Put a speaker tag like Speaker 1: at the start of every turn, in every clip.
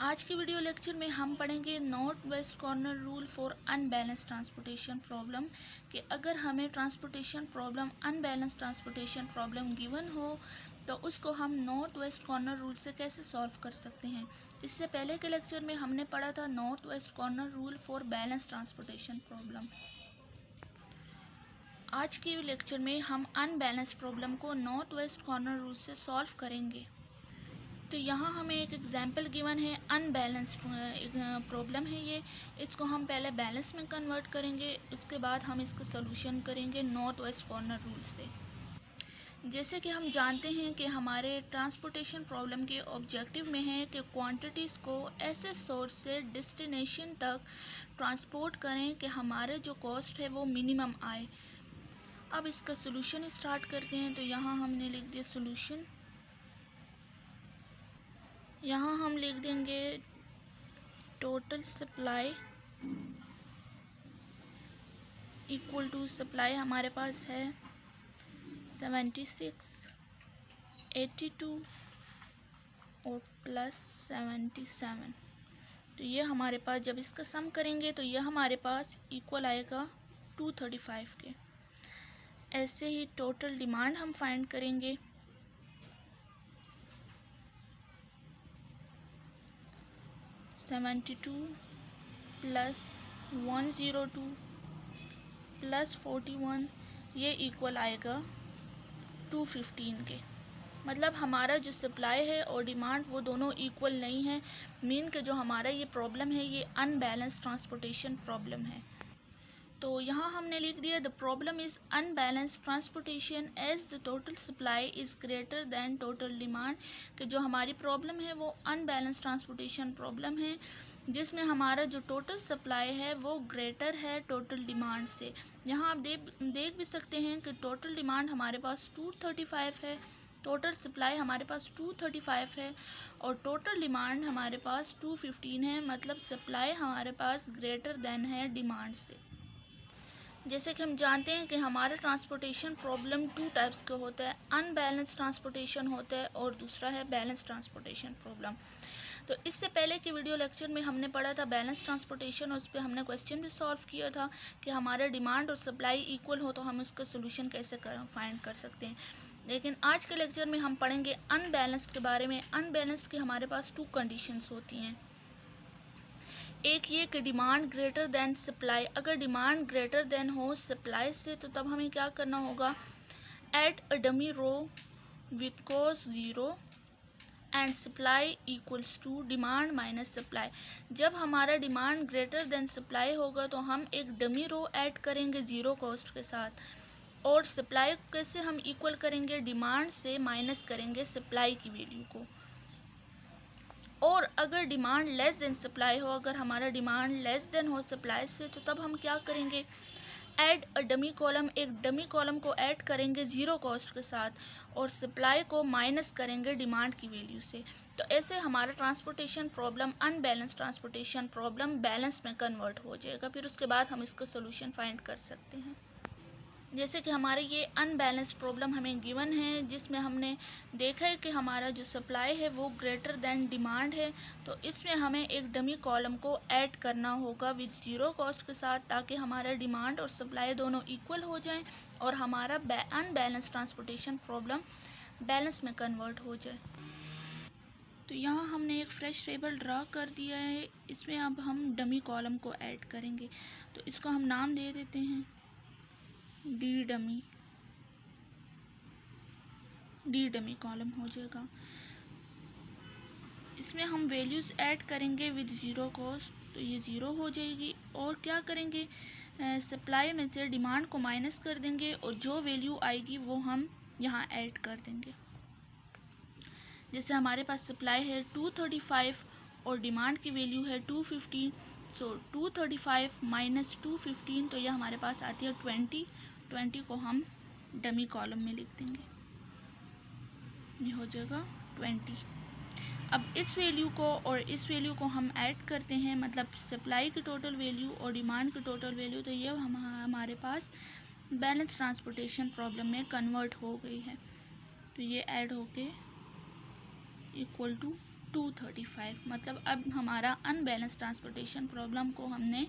Speaker 1: आज की video lecture में हम पढ़ेंगे north west corner rule for unbalance transportation problem कि अगर हमें transportation problem unbalance transportation problem given हो तो उसको हम नॉर्थ वेस्ट कॉर्नर रूल से कैसे सॉल्व कर सकते हैं। इससे पहले के लेक्चर में हमने पढ़ा था north west corner rule for balance transportation problem. आज की लेक्चर में हम अनबैलेंस प्रॉब्लम को नॉर्थ वेस्ट कॉर्नर रूल से सॉल्व करेंगे। तो यहाँ हमें एक एग्जाम्पल गिवन है, अनबैलेंस्ड प्रॉब्लम है ये। इसको हम पहले बैलेंस में कन्वर्ट करेंगे, उसके बाद हम इसका सोल्यूशन करेंगे नॉर्थ वेस्ट कॉर्नर रूल से। जैसे कि हम जानते हैं कि हमारे ट्रांसपोर्टेशन प्रॉब्लम के ऑब्जेक्टिव में है कि क्वांटिटीज़ को ऐसे सोर्स से डेस्टिनेशन तक ट्रांसपोर्ट करें कि हमारे जो कॉस्ट है वो मिनिमम आए। अब इसका सोल्यूशन स्टार्ट करते हैं। तो यहाँ हमने लिख दिया सोल्यूशन। यहाँ हम लिख देंगे total supply equal to supply हमारे पास है 76, 82 और प्लस 77। तो ये हमारे पास जब इसका सम करेंगे तो ये हमारे पास इक्वल आएगा 235 के। ऐसे ही टोटल डिमांड हम फाइंड करेंगे। (72 प्लस 102 प्लस 41) ये इक्वल आएगा 215 के। मतलब हमारा जो सप्लाई है और डिमांड वो दोनों इक्वल नहीं है। मीन के जो हमारा ये प्रॉब्लम है ये अनबैलेंस ट्रांसपोर्टेशन प्रॉब्लम है। तो यहाँ हमने लिख दिया the problem is unbalance transportation as the total supply is greater than total demand. कि जो हमारी प्रॉब्लम है वो अनबैलेंस ट्रांसपोर्टेशन प्रॉब्लम है जिसमें हमारा जो टोटल सप्लाई है वो ग्रेटर है टोटल डिमांड से। यहाँ आप देख भी सकते हैं कि टोटल डिमांड हमारे पास 235 है, टोटल सप्लाई हमारे पास 235 है और टोटल डिमांड हमारे पास 215 है। मतलब सप्लाई हमारे पास ग्रेटर देन है डिमांड से। जैसे कि हम जानते हैं कि हमारा ट्रांसपोर्टेशन प्रॉब्लम टू टाइप्स का होता है, अनबैलेंस ट्रांसपोर्टेशन होता है और दूसरा है बैलेंस ट्रांसपोर्टेशन प्रॉब्लम। तो इससे पहले के वीडियो लेक्चर में हमने पढ़ा था बैलेंस ट्रांसपोर्टेशन और उस पर हमने क्वेश्चन भी सॉल्व किया था कि हमारा डिमांड और सप्लाई इक्वल हो तो हम उसका सोल्यूशन कैसे फाइंड कर सकते हैं। लेकिन आज के लेक्चर में हम पढ़ेंगे अनबैलेंस्ड के बारे में। अनबैलेंस्ड के हमारे पास टू कंडीशंस होती हैं। एक ये कि डिमांड ग्रेटर देन सप्लाई। अगर डिमांड ग्रेटर देन हो सप्लाई से तो तब हमें क्या करना होगा, add a dummy row with cost 0 and supply equals to demand minus supply. जब हमारा डिमांड ग्रेटर देन सप्लाई होगा तो हम एक डमी रो ऐड करेंगे 0 कॉस्ट के साथ और सप्लाई कैसे हम इक्वल करेंगे, डिमांड से माइनस करेंगे सप्लाई की वैल्यू को। और अगर डिमांड लेस देन सप्लाई हो, अगर हमारा डिमांड लेस देन हो सप्लाई से तो तब हम क्या करेंगे, ऐड अ डमी कॉलम, एक डमी कॉलम को ऐड करेंगे 0 कॉस्ट के साथ और सप्लाई को माइनस करेंगे डिमांड की वैल्यू से। तो ऐसे हमारा transportation problem unbalance transportation problem balance में कन्वर्ट हो जाएगा। फिर उसके बाद हम इसका सोल्यूशन फाइंड कर सकते हैं। जैसे कि हमारे ये अनबैलेंस प्रॉब्लम हमें गिवन है जिसमें हमने देखा है कि हमारा जो सप्लाई है वो ग्रेटर देन डिमांड है। तो इसमें हमें एक डमी कॉलम को ऐड करना होगा विद 0 कॉस्ट के साथ ताकि हमारा डिमांड और सप्लाई दोनों इक्वल हो जाएं और हमारा अनबैलेंस ट्रांसपोर्टेशन प्रॉब्लम बैलेंस में कन्वर्ट हो जाए। तो यहाँ हमने एक फ्रेश टेबल ड्रा कर दिया है। इसमें अब हम डमी कॉलम को ऐड करेंगे। तो इसको हम नाम दे देते हैं डी डमी कॉलम हो जाएगा। इसमें हम वैल्यूज़ ऐड करेंगे विद 0 कॉस्ट, तो ये 0 हो जाएगी। और क्या करेंगे, सप्लाई में से डिमांड को माइनस कर देंगे और जो वैल्यू आएगी वो हम यहाँ ऐड कर देंगे। जैसे हमारे पास सप्लाई है 235 और डिमांड की वैल्यू है 215। सो 235 माइनस 215 तो यह हमारे पास आती है 20 को हम डमी कॉलम में लिख देंगे, ये हो जाएगा 20। अब इस वैल्यू को और इस वैल्यू को हम ऐड करते हैं, मतलब सप्लाई की टोटल वैल्यू और डिमांड की टोटल वैल्यू। तो ये हमारे पास बैलेंस ट्रांसपोर्टेशन प्रॉब्लम में कन्वर्ट हो गई है। तो ये ऐड होके इक्वल टू 235। मतलब अब हमारा अनबैलेंस ट्रांसपोर्टेशन प्रॉब्लम को हमने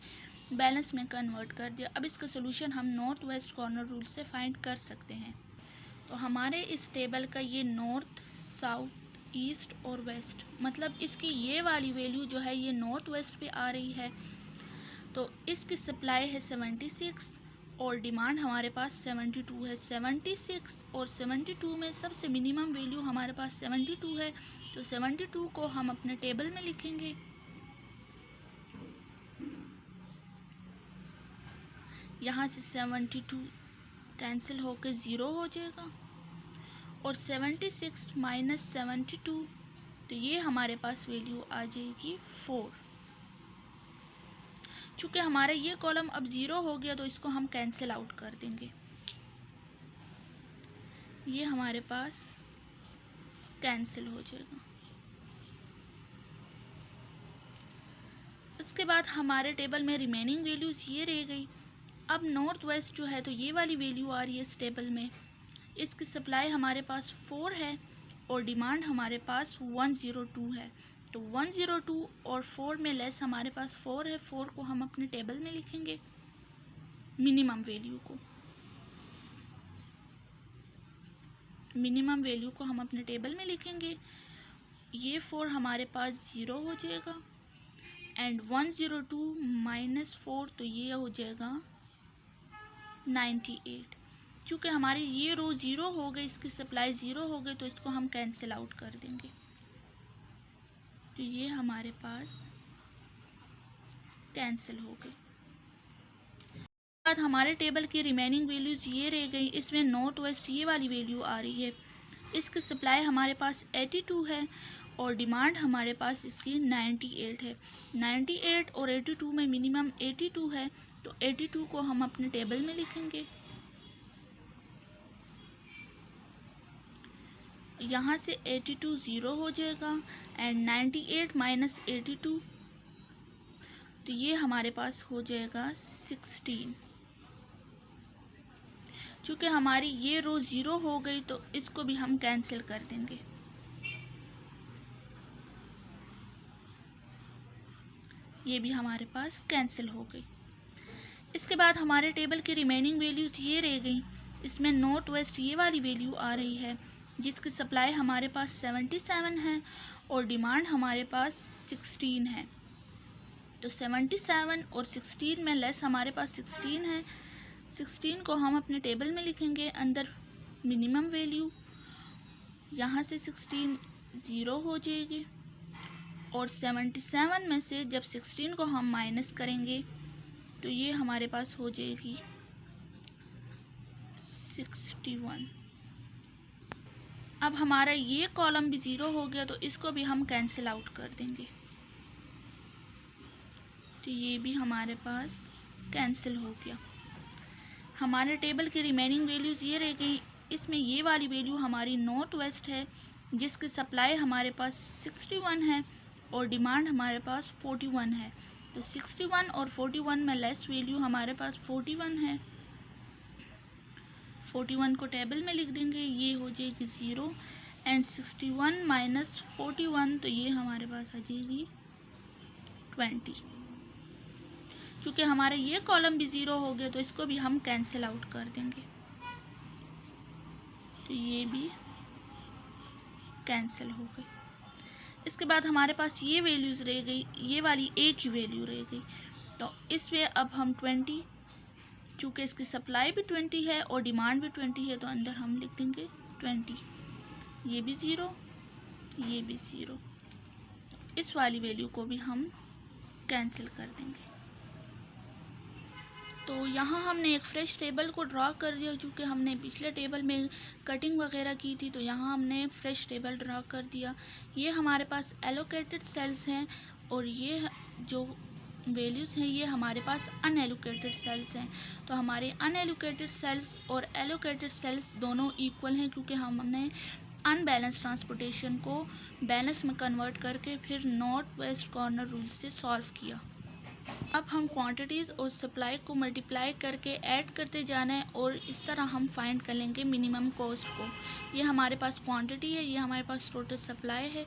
Speaker 1: बैलेंस में कन्वर्ट कर दिया। अब इसका सोल्यूशन हम नॉर्थ वेस्ट कॉर्नर रूल से फाइंड कर सकते हैं। तो हमारे इस टेबल का ये नॉर्थ, साउथ, ईस्ट और वेस्ट, मतलब इसकी ये वाली वैल्यू जो है ये नॉर्थ वेस्ट पे आ रही है। तो इसकी सप्लाई है 76 और डिमांड हमारे पास 72 है। 76 और 72 में सबसे मिनिमम वैल्यू हमारे पास 72 है। तो 72 को हम अपने टेबल में लिखेंगे। यहाँ से 72 कैंसिल होकर 0 हो जाएगा और 76 माइनस 72, तो ये हमारे पास वैल्यू आ जाएगी 4। चूँकि हमारा ये कॉलम अब 0 हो गया तो इसको हम कैंसिल आउट कर देंगे। ये हमारे पास कैंसिल हो जाएगा। इसके बाद हमारे टेबल में रिमेनिंग वैल्यूज़ ये रह गई। अब नॉर्थ वेस्ट जो है तो ये वाली वैल्यू आ रही है इस टेबल में। इसकी सप्लाई हमारे पास 4 है और डिमांड हमारे पास 102 है। तो 102 और 4 में लेस हमारे पास 4 है। 4 को हम अपने टेबल में लिखेंगे, मिनिमम वैल्यू को। मिनिमम वैल्यू को हम अपने टेबल में लिखेंगे। ये 4 हमारे पास 0 हो जाएगा एंड 102 माइनस 4, तो ये हो जाएगा 98। चूँकि हमारी ये रो 0 हो गई, इसकी सप्लाई 0 हो गई, तो इसको हम कैंसिल आउट कर देंगे। तो ये हमारे पास कैंसिल हो गई। बाद हमारे टेबल की रिमेनिंग वैल्यूज़ ये रह गई। इसमें नॉर्थ वेस्ट ये वाली वैल्यू आ रही है। इसकी सप्लाई हमारे पास 82 है और डिमांड हमारे पास इसकी 98 है। 98 और 82 में मिनिमम 82 है, तो 82 को हम अपने टेबल में लिखेंगे। यहाँ से 82 0 हो जाएगा एंड 98 माइनस 82, तो ये हमारे पास हो जाएगा 16। चूँकि हमारी ये रो 0 हो गई तो इसको भी हम कैंसिल कर देंगे। ये भी हमारे पास कैंसिल हो गई। इसके बाद हमारे टेबल की रिमेनिंग वैल्यूज़ ये रह गई। इसमें नॉर्थ वेस्ट ये वाली वैल्यू आ रही है जिसकी सप्लाई हमारे पास 77 है और डिमांड हमारे पास 16 है। तो 77 और 16 में लेस हमारे पास 16 है। 16 को हम अपने टेबल में लिखेंगे अंदर मिनिमम वैल्यू। यहाँ से 16 0 हो जाएगी और 77 में से जब 16 को हम माइनस करेंगे तो ये हमारे पास हो जाएगी 61। अब हमारा ये कॉलम भी 0 हो गया तो इसको भी हम कैंसिल आउट कर देंगे। तो ये भी हमारे पास कैंसिल हो गया। हमारे टेबल की रिमेनिंग वैल्यूज़ ये रह गई। इसमें ये वाली वैल्यू हमारी नॉर्थ वेस्ट है जिसकी सप्लाई हमारे पास 61 है और डिमांड हमारे पास 41 है। तो 61 और 41 में लेस वैल्यू हमारे पास 41 है। 41 को टेबल में लिख देंगे, ये हो जाएगी 0 एंड 61 माइनस 41, तो ये हमारे पास आ जाएगी 20। चूँकि हमारे ये कॉलम भी 0 हो गया तो इसको भी हम कैंसिल आउट कर देंगे। तो ये भी कैंसिल हो गई। इसके बाद हमारे पास ये वैल्यूज़ रह गई, ये वाली एक ही वैल्यू रह गई। तो इसमें अब हम 20, चूँकि इसकी सप्लाई भी 20 है और डिमांड भी 20 है, तो अंदर हम लिख देंगे 20। ये भी 0, ये भी 0। इस वाली वैल्यू को भी हम कैंसिल कर देंगे। तो यहाँ हमने एक फ्रेश टेबल को ड्रा कर दिया। चूँकि हमने पिछले टेबल में कटिंग वगैरह की थी तो यहाँ हमने फ्रेश टेबल ड्रा कर दिया। ये हमारे पास एलोकेटेड सेल्स हैं और ये जो वैल्यूज़ हैं ये हमारे पास अनएलोकेटेड सेल्स हैं। तो हमारे अनएलोकेटेड सेल्स और एलोकेटेड सेल्स दोनों इक्वल हैं क्योंकि हमने अनबैलेंस ट्रांसपोर्टेशन को बैलेंस में कन्वर्ट करके फिर नॉर्थ वेस्ट कॉर्नर रूल से सॉल्व किया। अब हम क्वांटिटीज़ और सप्लाई को मल्टीप्लाई करके ऐड करते जाना है और इस तरह हम फाइंड कर लेंगे मिनिमम कॉस्ट को। ये हमारे पास क्वांटिटी है, ये हमारे पास टोटल सप्लाई है।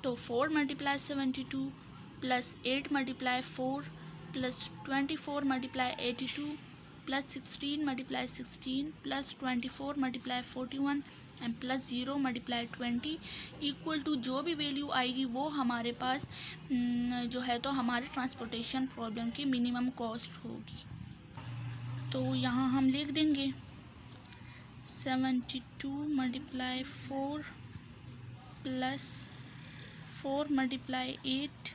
Speaker 1: तो 4 multiply 72 plus 8 multiply 4 plus 24 multiply 82 plus 16 multiply 16 plus 24 multiply 41 and plus 0 multiply 20 equal to जो भी वैल्यू आएगी वो हमारे पास जो है तो हमारे ट्रांसपोर्टेशन प्रॉब्लम की मिनिमम कॉस्ट होगी। तो यहाँ हम लिख देंगे 72 multiply 4 plus 4 multiply 8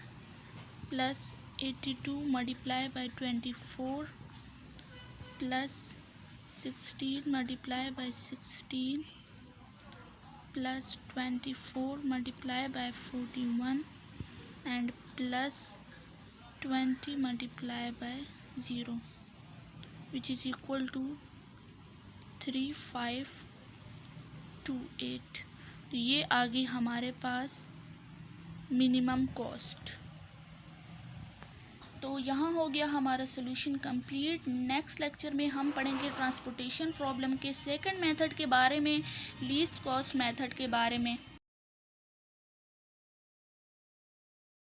Speaker 1: plus 82 multiply by 24 plus 16 multiply by 16 plus 24 multiply by 41 and plus 20 multiply by 0 which is equal to 3528। तो ये आ गई हमारे पास मिनिमम कॉस्ट। तो यहाँ हो गया हमारा सोल्यूशन कंप्लीट। नेक्स्ट लेक्चर में हम पढ़ेंगे ट्रांसपोर्टेशन प्रॉब्लम के सेकंड मेथड के बारे में, लीस्ट कॉस्ट मेथड के बारे में।